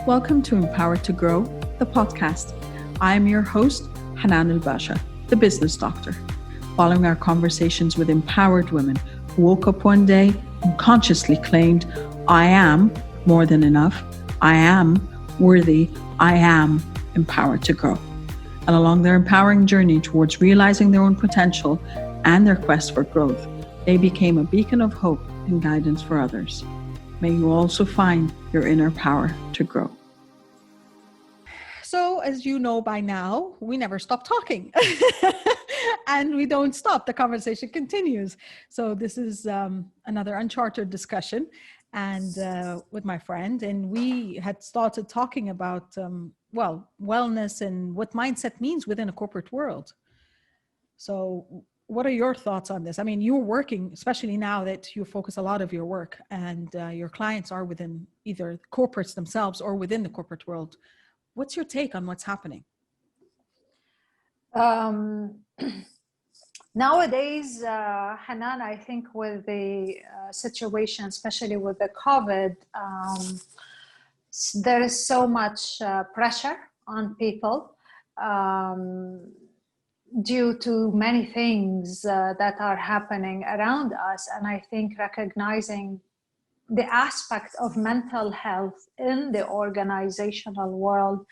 Welcome to Empowered to Grow, the podcast. I am your host, Hanan Basha, the business doctor. Following our conversations with empowered women who woke up one day and consciously claimed, I am more than enough, I am worthy, I am empowered to grow. And along their empowering journey towards realizing their own potential and their quest for growth, they became a beacon of hope and guidance for others. May you also find your inner power to grow. So, as you know by now, we never stop talking and we don't stop. The conversation continues. So this is another Unchartered discussion and with my friend, and we had started talking about, wellness and what mindset means within a corporate world. So what are your thoughts on this? I mean, you're working, especially now that you focus a lot of your work and your clients are within either corporates themselves or within the corporate world. What's your take on what's happening? Nowadays, Hanan, I think with the situation, especially with the COVID, there is so much pressure on people due to many things that are happening around us. And I think recognizing the aspect of mental health in the organizational world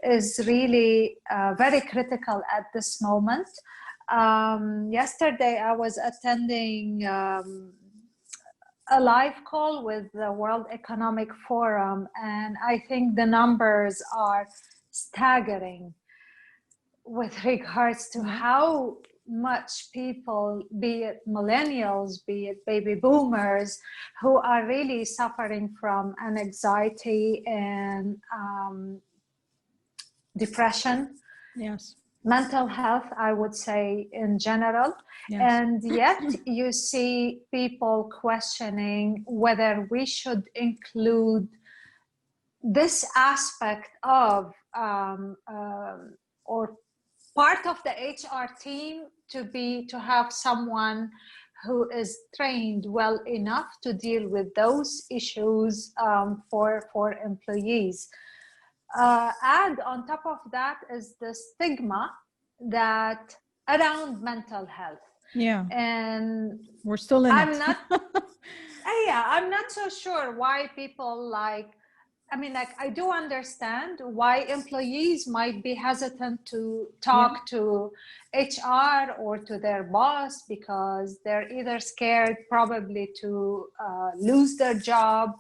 is really very critical at this moment. Yesterday, I was attending a live call with the World Economic Forum, and I think the numbers are staggering with regards to how much people, be it millennials, be it baby boomers, who are really suffering from anxiety and depression. Yes. Mental health, I would say, in general. Yes. And yet you see people questioning whether we should include this aspect of or part of the HR team to have someone who is trained well enough to deal with those issues for employees. And on top of that is the stigma that around mental health. Yeah. And we're still in I'm it. I'm not so sure why people I do understand why employees might be hesitant to talk to HR or to their boss because they're either scared probably to lose their job,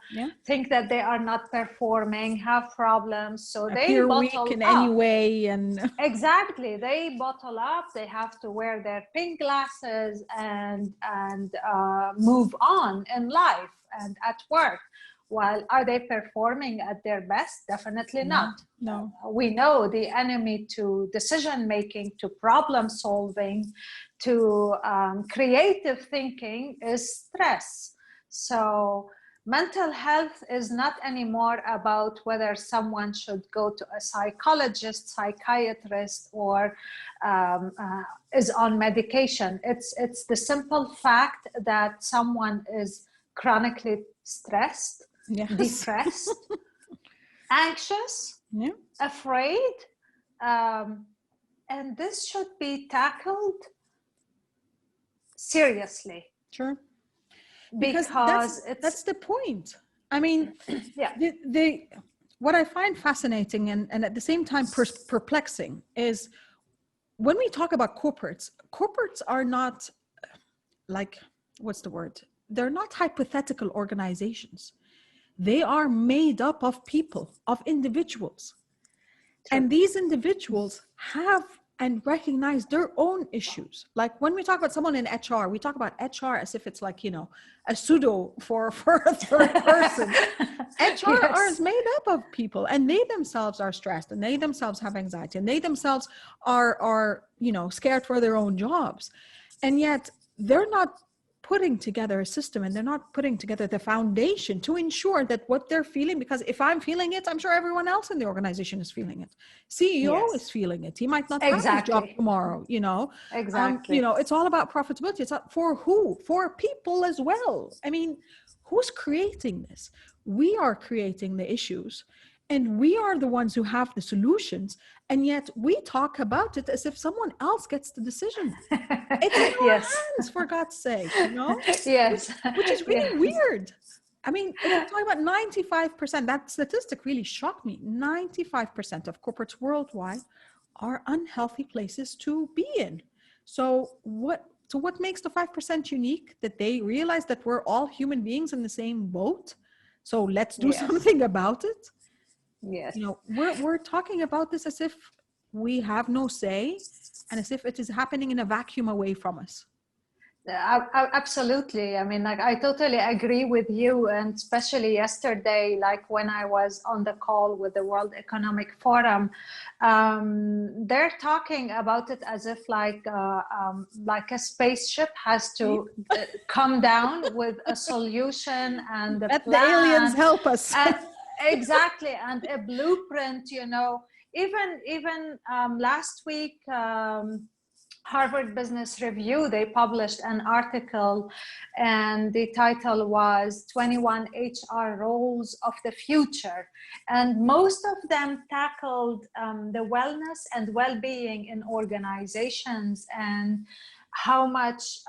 think that they are not performing, have problems, so they bottle weak in up. any way, and exactly, they bottle up. They have to wear their pink glasses and move on in life and at work. While are they performing at their best? Definitely not. No. We know the enemy to decision making, to problem solving, to creative thinking is stress. So mental health is not anymore about whether someone should go to a psychologist, psychiatrist, or is on medication. It's the simple fact that someone is chronically stressed, depressed, anxious, afraid, and this should be tackled seriously. Sure. Because that's the point. I mean, what I find fascinating and at the same time perplexing is when we talk about corporates are not what's the word? They're not hypothetical organizations. They are made up of people, of individuals. True. And these individuals have and recognize their own issues. Like when we talk about someone in HR, we talk about HR as if it's a pseudo for a third person. HR is made up of people, and they themselves are stressed, and they themselves have anxiety, and they themselves are scared for their own jobs. And yet they're not putting together a system, and they're not putting together the foundation to ensure that what they're feeling, because if I'm feeling it, I'm sure everyone else in the organization is feeling it. CEO is feeling it. He might not have his job tomorrow, Exactly. It's all about profitability. It's for who? For people as well. I mean, who's creating this? We are creating the issues. And we are the ones who have the solutions. And yet we talk about it as if someone else gets the decision. It's in our Yes. hands, for God's sake, Yes. which is really Yes. weird. I mean, if we're talking about 95%, that statistic really shocked me. 95% of corporates worldwide are unhealthy places to be in. So what makes the 5% unique? That they realize that we're all human beings in the same boat. So let's do Yes. something about it. Yes. We're talking about this as if we have no say and as if it is happening in a vacuum away from us. Absolutely. I mean, like, I totally agree with you. And especially yesterday, like when I was on the call with the World Economic Forum, they're talking about it as if like a spaceship has to come down with a solution and a Let plan. the aliens help us. Exactly. And a blueprint, even last week, Harvard Business Review, they published an article and the title was 21 HR Roles of the Future. And most of them tackled the wellness and well-being in organizations and how much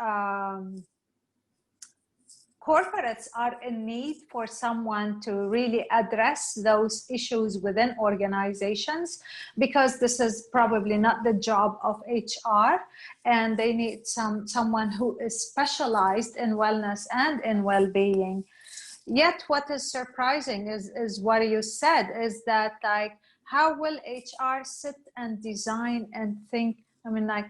corporates are in need for someone to really address those issues within organizations, because this is probably not the job of HR, and they need someone who is specialized in wellness and in well-being. Yet what is surprising is what you said, is that like, how will HR sit and design and think? I mean, like,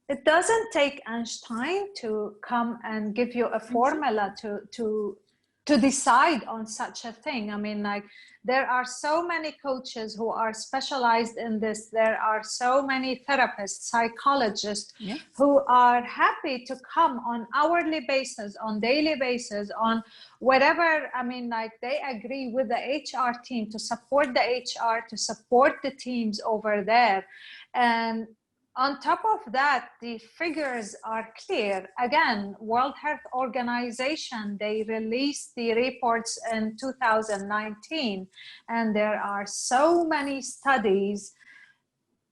it doesn't take Einstein to come and give you a formula to decide on such a thing. I mean, like, there are so many coaches who are specialized in this. There are so many therapists, psychologists who are happy to come on hourly basis, on daily basis, on whatever. I mean, like, they agree with the HR team to support the HR, to support the teams over there. And on top of that, the figures are clear. Again, World Health Organization, they released the reports in 2019, and there are so many studies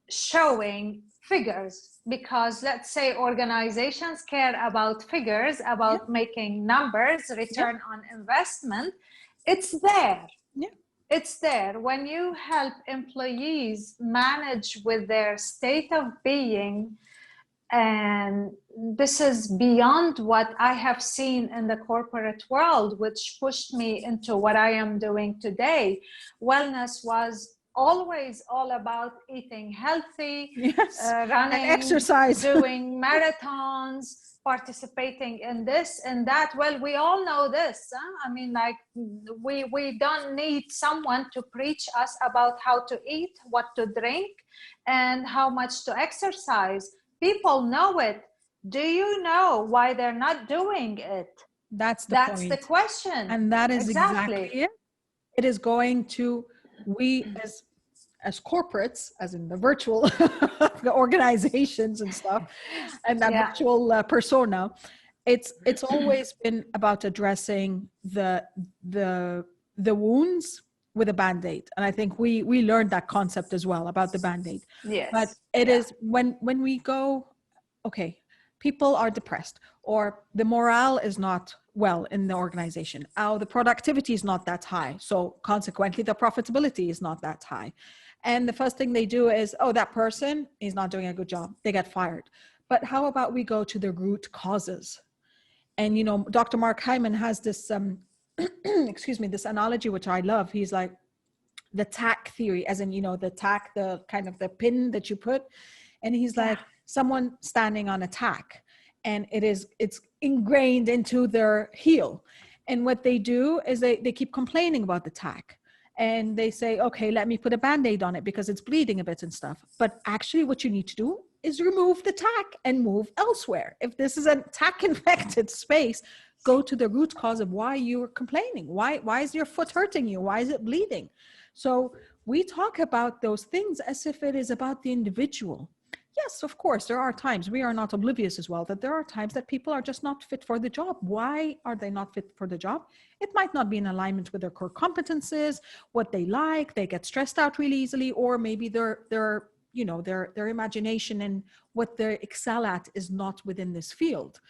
showing figures, because let's say organizations care about figures, about making numbers, return on investment. It's there. It's there. When you help employees manage with their state of being, and this is beyond what I have seen in the corporate world, which pushed me into what I am doing today. Wellness was always all about eating healthy, running, and exercise, doing marathons, participating in this and that. Well, we all know this. I mean, like, we don't need someone to preach us about how to eat, what to drink, and how much to exercise. People know it. Do you know why they're not doing it? That's the question. And that is exactly it. It is going to, we as corporates, as in the virtual the organizations and stuff, and that virtual persona, it's always been about addressing the wounds with a BandAid. And I think we learned that concept as well about the BandAid. Yes. But it is when we go, okay, people are depressed, or the morale is not well in the organization. The productivity is not that high. So consequently, the profitability is not that high. And the first thing they do is, that person is not doing a good job. They get fired. But how about we go to the root causes? And, Dr. Mark Hyman has this, this analogy, which I love. He's like the tack theory, as in, the tack, the kind of the pin that you put. And he's like someone standing on a tack, and it's ingrained into their heel. And what they do is they keep complaining about the tack. And they say, okay, let me put a BandAid on it because it's bleeding a bit and stuff. But actually what you need to do is remove the tack and move elsewhere. If this is a tack infected space, go to the root cause of why you're complaining. Why is your foot hurting you? Why is it bleeding? So we talk about those things as if it is about the individual. yes, of course, there are times, we are not oblivious as well, that there are times that people are just not fit for the job. Why are they not fit for the job? It might not be in alignment with their core competences, what they like, they get stressed out really easily, or maybe their imagination and what they excel at is not within this field.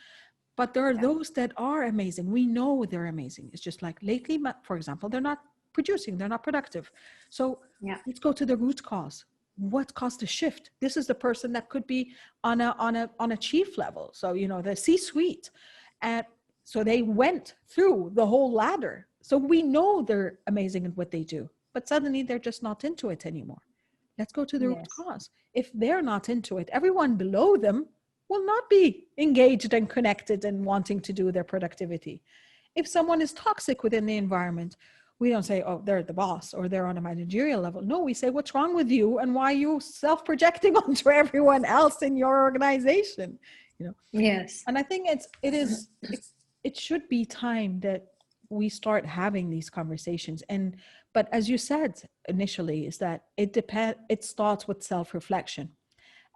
But there are those that are amazing. We know they're amazing. It's just like lately, for example, they're not producing, they're not productive. So let's go to the root cause. What caused the shift? This is the person that could be on a chief level. So, the C-suite. And so they went through the whole ladder. So we know they're amazing at what they do, but suddenly they're just not into it anymore. Let's go to the root cause. If they're not into it, everyone below them will not be engaged and connected and wanting to do their productivity. If someone is toxic within the environment, we don't say, oh, they're the boss or they're on a managerial level. No, we say, what's wrong with you and why are you self-projecting onto everyone else in your organization? Yes. And I think it should be time that we start having these conversations. But as you said initially, is that it starts with self-reflection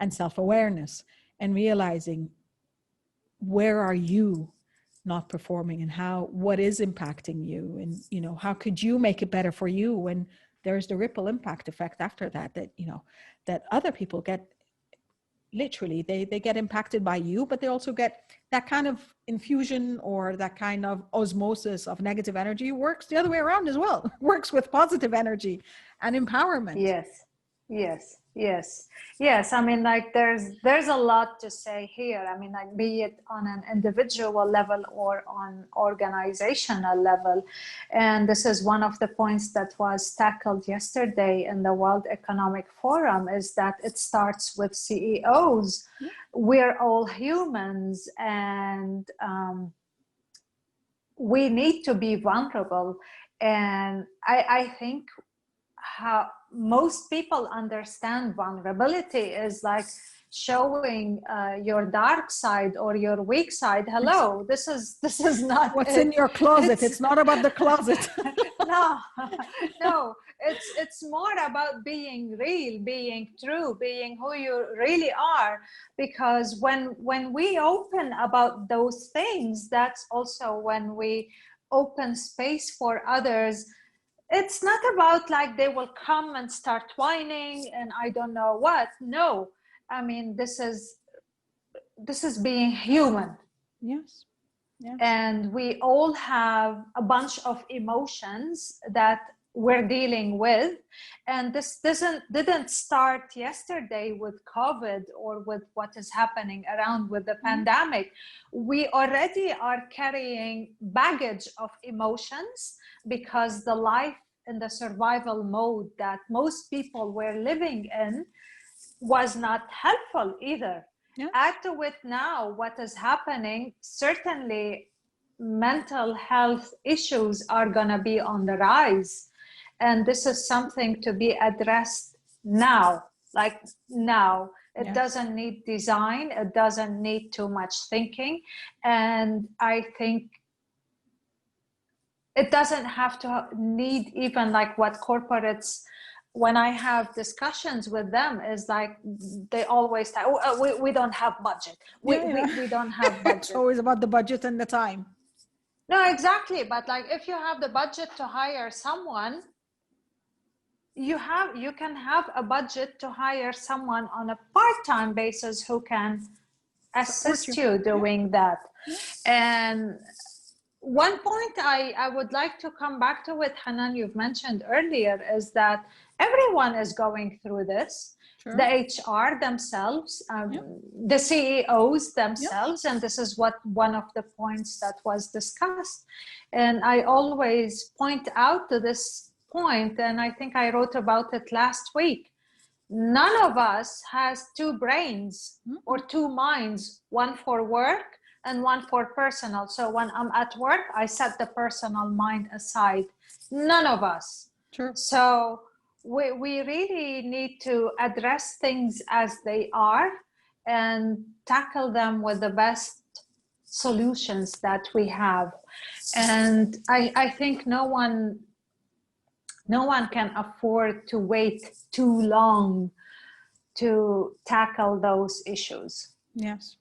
and self-awareness and realizing, where are you not performing and what is impacting you, and how could you make it better for you? When there's the ripple impact effect after that that other people get, literally they get impacted by you, but they also get that kind of infusion or that kind of osmosis of negative energy. Works the other way around as well. Works with positive energy and empowerment. Yes. I mean, like there's a lot to say here. I mean, like, be it on an individual level or on organizational level. And this is one of the points that was tackled yesterday in the World Economic Forum, is that it starts with CEOs. We're all humans, and we need to be vulnerable. And I think how most people understand vulnerability is like showing your dark side or your weak side. Hello, this is not what's in your closet. It's not about the closet. no, it's more about being real, being true, being who you really are. Because when we open about those things, that's also when we open space for others. It's not about like they will come and start whining and I don't know what. No, I mean, this is being human. Yes. And we all have a bunch of emotions that we're dealing with. And this didn't start yesterday with COVID or with what is happening around with the pandemic. We already are carrying baggage of emotions, because the life in the survival mode that most people were living in was not helpful either. Add to it now what is happening, certainly mental health issues are going to be on the rise. And this is something to be addressed now, like now. It doesn't need design. It doesn't need too much thinking. And I think it doesn't have to need even like what corporates, when I have discussions with them, is like they always say, we don't have budget. We don't have budget. It's always about the budget and the time. No, exactly. But like, if you have the budget to hire someone, you can have a budget to hire someone on a part-time basis who can assist you doing that. And one point I would like to come back to, with Hanan, you've mentioned earlier, is that everyone is going through this. Sure. The HR themselves, the CEOs themselves, and this is one of the points that was discussed. And I always point out to this point, and I think I wrote about it last week. None of us has two brains or two minds, one for work and one for personal. So when I'm at work, I set the personal mind aside. None of us. Sure. So we really need to address things as they are and tackle them with the best solutions that we have. And I think no one can afford to wait too long to tackle those issues. Yes,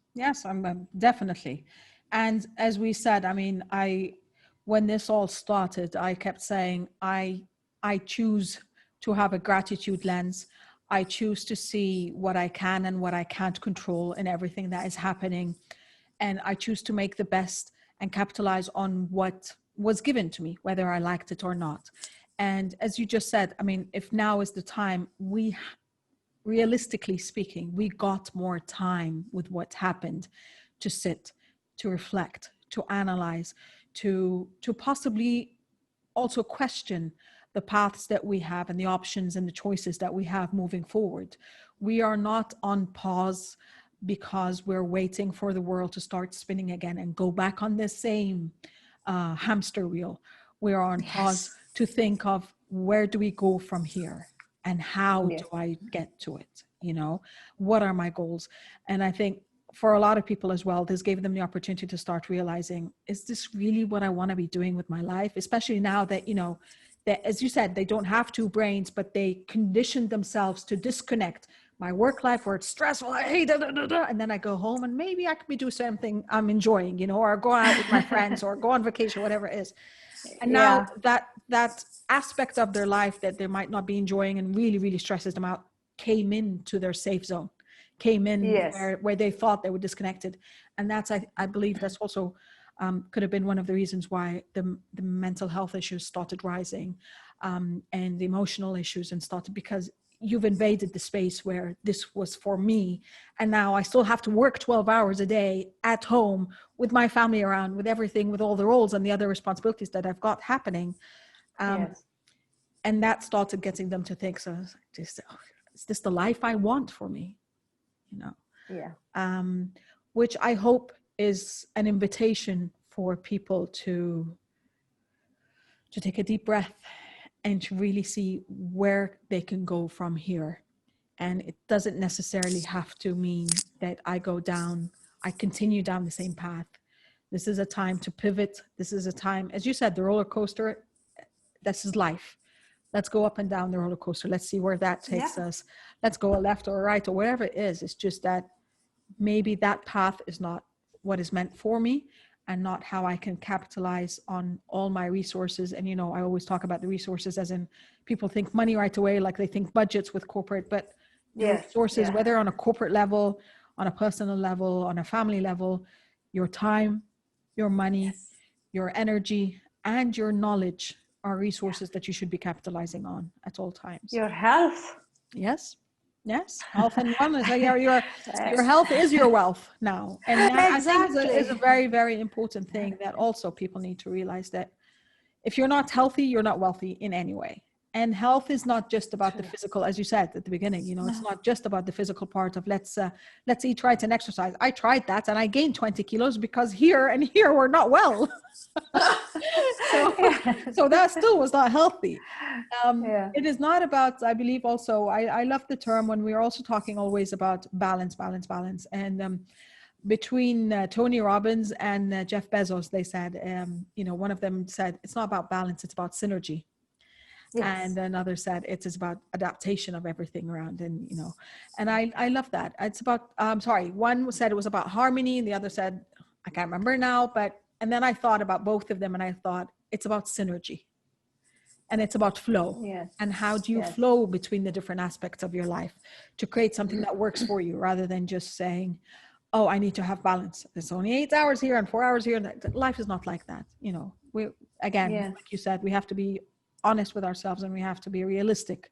I'm definitely. And as we said, I mean, when this all started, I kept saying, I choose to have a gratitude lens. I choose to see what I can and what I can't control in everything that is happening. And I choose to make the best and capitalize on what was given to me, whether I liked it or not. And as you just said, I mean, if now is the time, realistically speaking, we got more time with what happened to sit, to reflect, to analyze, to possibly also question the paths that we have and the options and the choices that we have moving forward. We are not on pause because we're waiting for the world to start spinning again and go back on the same hamster wheel. We are on pause to think of, where do we go from here? And how do I get to it? You know, what are my goals? And I think for a lot of people as well, this gave them the opportunity to start realizing, is this really what I want to be doing with my life? Especially now that, you know, that, as you said, they don't have two brains, but they conditioned themselves to disconnect. My work life where it's stressful, I hate it, and then I go home and maybe I could be doing something I'm enjoying, you know, or go out with my friends or go on vacation, whatever it is. And now that aspect of their life that they might not be enjoying and really, really stresses them out came into their safe zone, came in where they thought they were disconnected. And that's, I believe that's also could have been one of the reasons why the mental health issues started rising, and the emotional issues, and started because you've invaded the space where this was for me. And now I still have to work 12 hours a day at home with my family around, with everything, with all the roles and the other responsibilities that I've got happening. And that started getting them to think, so is this the life I want for me? You know? Which I hope is an invitation for people to take a deep breath and to really see where they can go from here. And it doesn't necessarily have to mean that I continue down the same path. This is a time to pivot. This is a time, as you said, the roller coaster, this is life. Let's go up and down the roller coaster. Let's see where that takes us. Let's go a left or a right or whatever it is. It's just that maybe that path is not what is meant for me, and not how I can capitalize on all my resources. And, you know, I always talk about the resources as in, people think money right away, like they think budgets with corporate, but resources, whether on a corporate level, on a personal level, on a family level, your time, your money, your energy, and your knowledge are resources that you should be capitalizing on at all times. Your health. Yes, health and wellness. Your health is your wealth now. And that, exactly. I think is a very, very important thing that also people need to realize, that if you're not healthy, you're not wealthy in any way. And health is not just about the physical, as you said at the beginning, you know, it's not just about the physical part of let's eat right and exercise. I tried that and I gained 20 kilos because here we're not well. So that still was not healthy. It is not about, I believe also, I love the term when we are also talking always about balance. And between Tony Robbins and Jeff Bezos, they said, you know, one of them said, it's not about balance, it's about synergy. And another said it is about adaptation of everything around. And, you know, and I love that. It's about, one said it was about harmony, and the other said, I can't remember now, and then I thought about both of them, and I thought it's about synergy, and it's about flow. And how do you flow between the different aspects of your life to create something that works for you, rather than just saying, oh, I need to have balance. It's only 8 hours here and 4 hours here. Life is not like that. You know, like you said, we have to be honest with ourselves, and we have to be realistic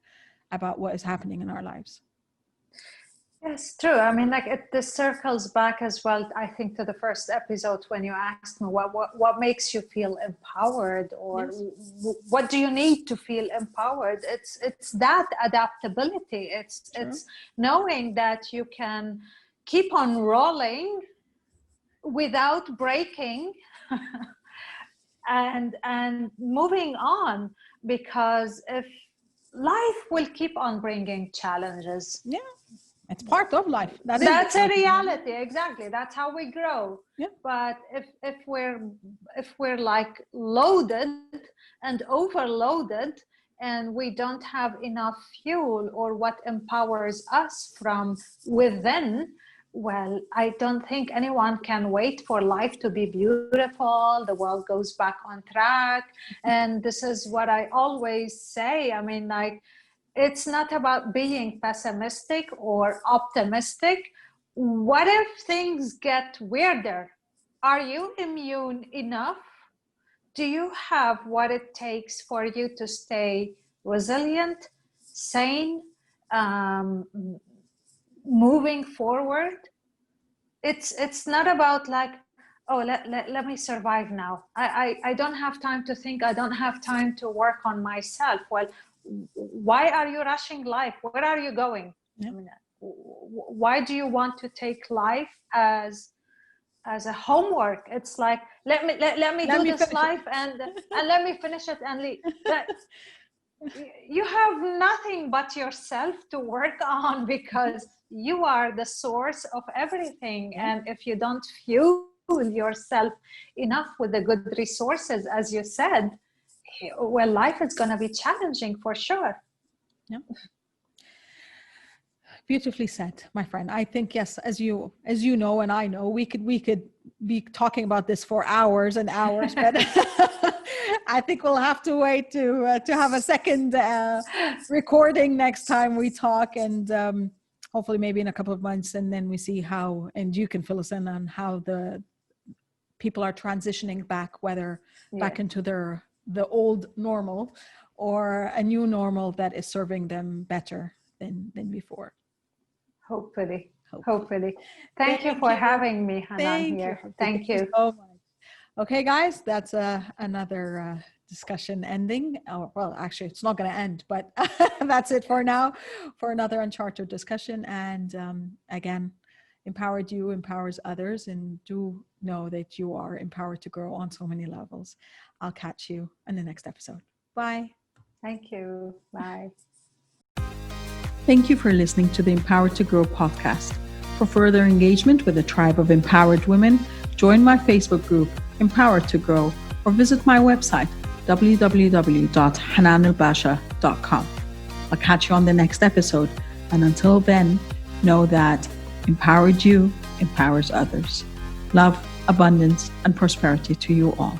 about what is happening in our lives. Yes, true. I mean, like this circles back as well, I think, to the first episode when you asked me what makes you feel empowered, or what do you need to feel empowered? It's that adaptability. It's knowing that you can keep on rolling without breaking and moving on, because if life will keep on bringing challenges. It's part of life. That's a reality. Exactly. That's how we grow. But if we're like loaded and overloaded, and we don't have enough fuel or what empowers us from within, well, I don't think anyone can wait for life to be beautiful, the world goes back on track. And this is what I always say. I mean, like, it's not about being pessimistic or optimistic. What if things get weirder? Are you immune enough? Do you have what it takes for you to stay resilient, sane, moving forward? It's not about like, oh, let me survive now. I don't have time to think. I don't have time to work on myself. Well, why are you rushing life? Where are you going? Yeah. I mean, why do you want to take life as a homework? It's like, let me do this life and let me finish it and leave. You have nothing but yourself to work on, because you are the source of everything. And if you don't fuel yourself enough with the good resources, as you said, well, life is going to be challenging for sure. Yeah. Beautifully said, my friend. I think, yes, as you know, and I know, we could be talking about this for hours and hours, but I think we'll have to wait to have a second recording next time we talk, and hopefully maybe in a couple of months, and then we see how, and you can fill us in on how the people are transitioning back, whether back into the old normal or a new normal that is serving them better than before. Hopefully. Thank you for having me, Hanan, here. Thank you so much. Okay, guys, that's another discussion ending. Oh, well, actually, it's not going to end, but that's it for now, for another Unchartered discussion. And again, empowered you empowers others, and do know that you are empowered to grow on so many levels. I'll catch you in the next episode. Bye. Thank you. Bye. Thank you for listening to the Empowered to Grow podcast. For further engagement with a tribe of empowered women, join my Facebook group, Empowered to Grow, or visit my website, www.hananelbasha.com. I'll catch you on the next episode. And until then, know that empowered you empowers others. Love, abundance, and prosperity to you all.